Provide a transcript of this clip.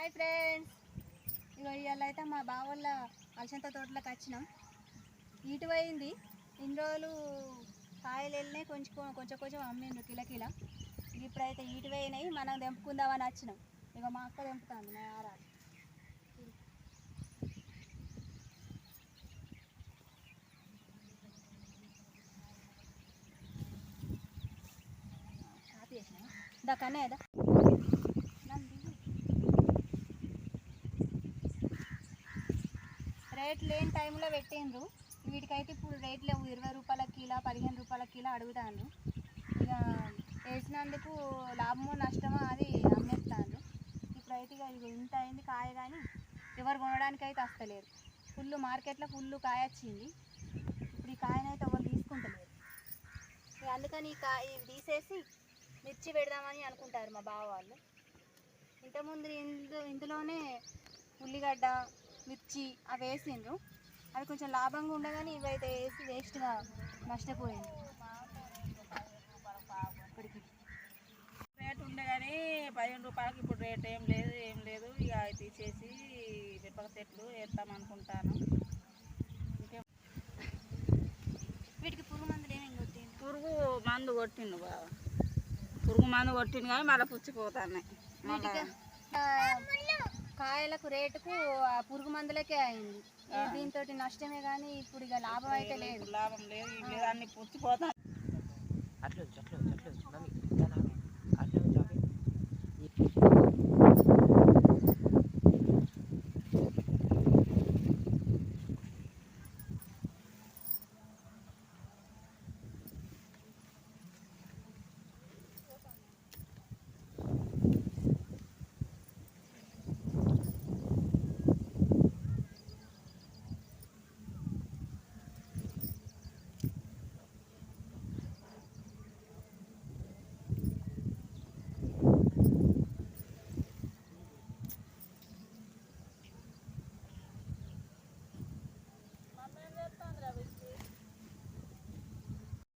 Hi friends, ఇవాళ అయితే మా బావోళ్ళ అలసంత తోటలోకి వచ్చినాం. ఇటు పోయింది ఇన్ని రోజులు కాయలు వెళ్ళినాయి, కొంచెం కొంచెం కొంచెం అమ్మిండ్రు కిల. ఇప్పుడైతే ఇటు పోయినాయి, మనం తెంపుకుందామని వచ్చినాం. ఇక మా అక్క తెంపుతాను మా ఆరాలు. షాప్ చేసినా దాకనే కదా రేట్ లేని టైంలో పెట్టిండ్రు. వీటికైతే ఇప్పుడు రేట్ లేవు. 20 రూపాయల కిలో, 15 రూపాయల కిలో అడుగుతాను. ఇక వేసినందుకు లాభమో నష్టమో అది అమ్మేస్తాను. ఇప్పుడైతే ఇక ఇంత అయింది కాయ, కానీ ఎవరు కొనడానికి అయితే వస్తలేరు. ఫుల్ మార్కెట్లో ఫుల్ కాయ వచ్చింది. ఇప్పుడు ఈ కాయనైతే ఎవరు తీసుకుంటలేరు. ఇక అందుకని ఈ కాయ తీసేసి మిర్చి పెడదామని అనుకుంటారు మా బావ వాళ్ళు. ఇంతకుముందు ఇందులోనే ఉల్లిగడ్డ, మిర్చి అవి వేసిండ్రు. అవి కొంచెం లాభంగా ఉండగానే ఇవైతే వేసి వేస్ట్గా నష్టపోయింది. రేట్ ఉండే కానీ 15 రూపాయలకి ఇప్పుడు రేట్ ఏం లేదు. ఇక తీసేసి మిరపక చెట్లు వేస్తామనుకుంటాను. ఇంకేం వీటికి పురుగు మందులు ఏమేమి కొట్టింది? పురుగు మందు కొట్టిండు బాగా. పురుగు మందు కొట్టిండు కానీ మళ్ళీ పుచ్చిపోతున్నాయి. కాయలకు రేటుకు పురుగు మందులకే అయింది. దీంతో నష్టమే కానీ ఇప్పుడు ఇక లాభం అయితే లేదు. లాభం లేదు, అన్ని పుచ్చిపోతాయి. అట్లా